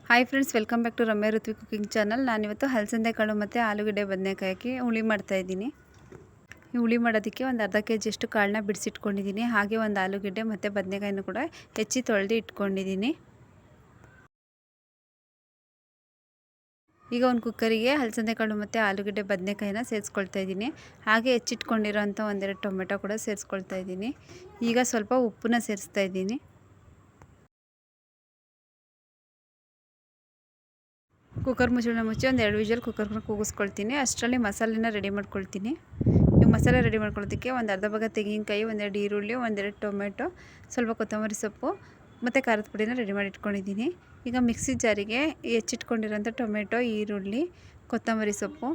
Hi friends, welcome back to Ramya Ritvi cooking channel. ನಾನಿವತ್ತು ಹಲಸಂದೆ ಕಾಳು ಮತ್ತು ಆಲೂಗಡ್ಡೆ ಬದನೆಕಾಯಿ ಹುಳಿ ಮಾಡ್ತಾಯಿದ್ದೀನಿ. ಈ ಹುಳಿ ಮಾಡೋದಕ್ಕೆ ಒಂದು ಅರ್ಧ kg ಅಷ್ಟು ಕಾಳನ್ನ ಬಿಡಿಸಿಟ್ಕೊಂಡಿದ್ದೀನಿ. ಹಾಗೆ ಒಂದು ಆಲೂಗಡ್ಡೆ ಮತ್ತು ಬದನೆಕಾಯಿನೂ ಕೂಡ ಹೆಚ್ಚಿ ತೊಳೆದು ಇಟ್ಕೊಂಡಿದ್ದೀನಿ. ಈಗ ಒಂದು ಕುಕ್ಕರಿಗೆ ಹಲಸಂದೆ ಕಾಳು ಮತ್ತು ಆಲೂಗಡ್ಡೆ ಬದನೆಕಾಯಿನ ಸೇರಿಸ್ಕೊಳ್ತಾ ಇದ್ದೀನಿ. ಹಾಗೆ ಹೆಚ್ಚಿಟ್ಕೊಂಡಿರೋಂಥ ಒಂದೆರಡು ಟೊಮೆಟೊ ಕೂಡ ಸೇರಿಸ್ಕೊಳ್ತಾ ಇದ್ದೀನಿ. ಈಗ ಸ್ವಲ್ಪ ಉಪ್ಪನ್ನ ಸೇರಿಸ್ತಾ ಇದ್ದೀನಿ. ಕುಕ್ಕರ್ ಮುಚ್ಚಳ ಮುಚ್ಚಿ ಒಂದು 2 ವಿಷಲ್ ಕುಕ್ಕರ್ನ ಕೂಗಿಸ್ಕೊಳ್ತೀನಿ. ಅಷ್ಟರಲ್ಲಿ ಮಸಾಲೆನ ರೆಡಿ ಮಾಡ್ಕೊಳ್ತೀನಿ. ಈಗ ಮಸಾಲೆ ರೆಡಿ ಮಾಡ್ಕೊಳ್ಳೋದಕ್ಕೆ ಒಂದು ಅರ್ಧ ಭಾಗ ತೆಂಗಿನಕಾಯಿ, ಒಂದೆರಡು ಈರುಳ್ಳಿ, ಒಂದೆರಡು ಟೊಮೆಟೊ, ಸ್ವಲ್ಪ ಕೊತ್ತಂಬರಿ ಸೊಪ್ಪು ಮತ್ತು ಖಾರದ ಪುಡಿನ ರೆಡಿ ಮಾಡಿ ಇಟ್ಕೊಂಡಿದ್ದೀನಿ. ಈಗ ಮಿಕ್ಸಿ ಜಾರಿಗೆ ಹೆಚ್ಚಿಟ್ಕೊಂಡಿರೋಂಥ ಟೊಮೆಟೊ, ಈರುಳ್ಳಿ, ಕೊತ್ತಂಬರಿ ಸೊಪ್ಪು,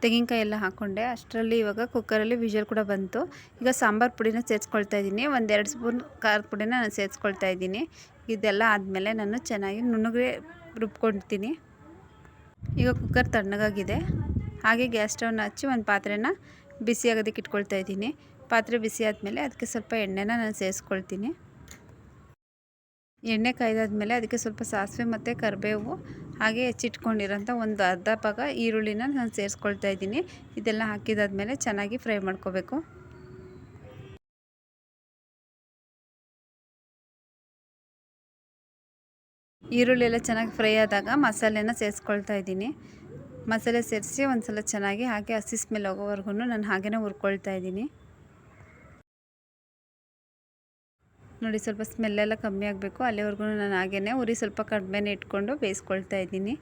ತೆಂಗಿನಕಾಯಿ ಎಲ್ಲ ಹಾಕ್ಕೊಂಡೆ. ಅಷ್ಟರಲ್ಲಿ ಇವಾಗ ಕುಕ್ಕರಲ್ಲಿ ವಿಷಲ್ ಕೂಡ ಬಂತು. ಈಗ ಸಾಂಬಾರು ಪುಡಿನ ಸೇರಿಸ್ಕೊಳ್ತಾ ಇದ್ದೀನಿ. 1-2 ಸ್ಪೂನ್ ಖಾರದ ಪುಡಿನ ನಾನು ಸೇರಿಸ್ಕೊಳ್ತಾ ಇದ್ದೀನಿ. ಇದೆಲ್ಲ ಆದಮೇಲೆ ನಾನು ಚೆನ್ನಾಗಿ ನುಣ್ಣಗೆ ರುಬ್ಕೊಳ್ತೀನಿ. ಈಗ ಕುಕ್ಕರ್ ತಣ್ಣಗಾಗಿದೆ. ಹಾಗೆ ಗ್ಯಾಸ್ ಸ್ಟವ್ನ ಹಚ್ಚಿ ಒಂದು ಪಾತ್ರೆನ ಬಿಸಿ ಆಗೋದಕ್ಕೆ ಇಟ್ಕೊಳ್ತಾ ಇದ್ದೀನಿ. ಪಾತ್ರೆ ಬಿಸಿ ಆದಮೇಲೆ ಅದಕ್ಕೆ ಸ್ವಲ್ಪ ಎಣ್ಣೆನ ನಾನು ಸೇರಿಸ್ಕೊಳ್ತೀನಿ. ಎಣ್ಣೆ ಕಾಯ್ದಾದ್ಮೇಲೆ ಅದಕ್ಕೆ ಸ್ವಲ್ಪ ಸಾಸಿವೆ ಮತ್ತು ಕರಿಬೇವು, ಹಾಗೆ ಹೆಚ್ಚಿಟ್ಕೊಂಡಿರೋಂಥ ಒಂದು ಅರ್ಧ ಭಾಗ ಈರುಳ್ಳಿನ ನಾನು ಸೇರಿಸ್ಕೊಳ್ತಾ ಇದ್ದೀನಿ. ಇದೆಲ್ಲ ಹಾಕಿದಾದ್ಮೇಲೆ ಚೆನ್ನಾಗಿ ಫ್ರೈ ಮಾಡ್ಕೋಬೇಕು. ಈರುಳ್ಳಿ ಎಲ್ಲ ಚೆನ್ನಾಗಿ ಫ್ರೈ ಆದಾಗ ಮಸಾಲೆನ ಸೇರಿಸ್ಕೊಳ್ತಾ ಇದ್ದೀನಿ. ಮಸಾಲೆ ಸೇರಿಸಿ ಒಂದು ಸಲ ಚೆನ್ನಾಗಿ ಹಾಗೆ ಹಸಿ ಸ್ಮೆಲ್ ಹೋಗೋವರೆಗೂ ನಾನು ಹಾಗೇ ಹುರ್ಕೊಳ್ತಾ ಇದ್ದೀನಿ. ನೋಡಿ, ಸ್ವಲ್ಪ ಸ್ಮೆಲ್ಲೆಲ್ಲ ಕಮ್ಮಿ ಆಗಬೇಕು. ಅಲ್ಲಿವರೆಗೂ ನಾನು ಹಾಗೇ ಉರಿ ಸ್ವಲ್ಪ ಕಡಿಮೆನೇ ಇಟ್ಕೊಂಡು ಬೇಯಿಸ್ಕೊಳ್ತಾ ಇದ್ದೀನಿ.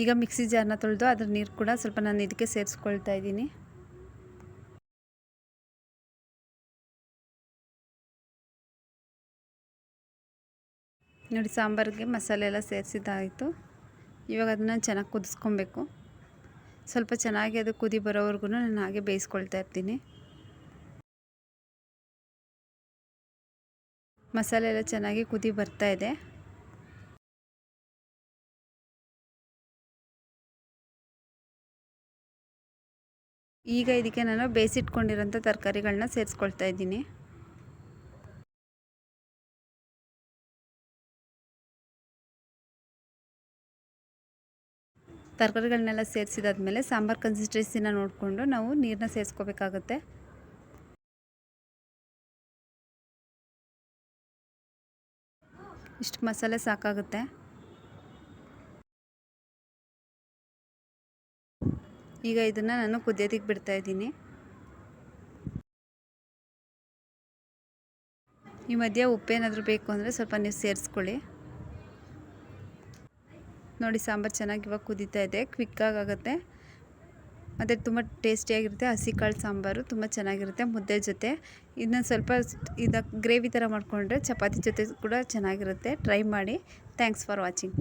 ಈಗ ಮಿಕ್ಸಿ ಜಾರ್ನ ತೊಳೆದು ಅದ್ರ ನೀರು ಕೂಡ ಸ್ವಲ್ಪ ನಾನು ಇದಕ್ಕೆ ಸೇರಿಸ್ಕೊಳ್ತಾ ಇದ್ದೀನಿ. ನೋಡಿ, ಸಾಂಬಾರಿಗೆ ಮಸಾಲೆ ಎಲ್ಲ ಸೇರಿಸಿದ್ದಾಯಿತು. ಇವಾಗ ಅದನ್ನು ಚೆನ್ನಾಗಿ ಕುದಿಸ್ಕೊಬೇಕು. ಸ್ವಲ್ಪ ಚೆನ್ನಾಗಿ ಅದು ಕುದಿ ಬರೋವರೆಗೂ ನಾನು ಹಾಗೆ ಬೇಯಿಸ್ಕೊಳ್ತಾ ಇರ್ತೀನಿ. ಮಸಾಲೆ ಎಲ್ಲ ಚೆನ್ನಾಗಿ ಕುದಿ ಬರ್ತಾ ಇದೆ. ಈಗ ಇದಕ್ಕೆ ನಾನು ಬೇಯಿಸಿಟ್ಕೊಂಡಿರೋಂಥ ತರಕಾರಿಗಳನ್ನ ಸೇರಿಸ್ಕೊಳ್ತಾ ಇದ್ದೀನಿ. ತರಕಾರಿಗಳನ್ನೆಲ್ಲ ಸೇರಿಸಿದಾದ್ಮೇಲೆ ಸಾಂಬಾರು ಕನ್ಸಿಸ್ಟೆನ್ಸಿನ ನೋಡಿಕೊಂಡು ನಾವು ನೀರನ್ನ ಸೇರಿಸ್ಕೋಬೇಕಾಗುತ್ತೆ. ಇಷ್ಟು ಮಸಾಲೆ ಸಾಕಾಗುತ್ತೆ. ಈಗ ಇದನ್ನು ನಾನು ಕುದಿಯೋದಕ್ಕೆ ಬಿಡ್ತಾ ಇದ್ದೀನಿ. ಈ ಮಧ್ಯೆ ಉಪ್ಪೇನಾದರೂ ಬೇಕು ಅಂದರೆ ಸ್ವಲ್ಪ ನೀವು ಸೇರಿಸ್ಕೊಳ್ಳಿ. ನೋಡಿ, ಸಾಂಬಾರು ಚೆನ್ನಾಗಿ ಇವಾಗ ಕುದೀತಾ ಇದೆ. ಕ್ವಿಕ್ಕಾಗುತ್ತೆ ಮತ್ತು ತುಂಬ ಟೇಸ್ಟಿಯಾಗಿರುತ್ತೆ. ಹಸಿ ಕಾಳು ಸಾಂಬಾರು ತುಂಬ ಚೆನ್ನಾಗಿರುತ್ತೆ ಮುದ್ದೆ ಜೊತೆ. ಇದನ್ನ ಸ್ವಲ್ಪ ಗ್ರೇವಿ ಥರ ಮಾಡಿಕೊಂಡ್ರೆ ಚಪಾತಿ ಜೊತೆ ಕೂಡ ಚೆನ್ನಾಗಿರುತ್ತೆ. ಟ್ರೈ ಮಾಡಿ. Thanks for watching.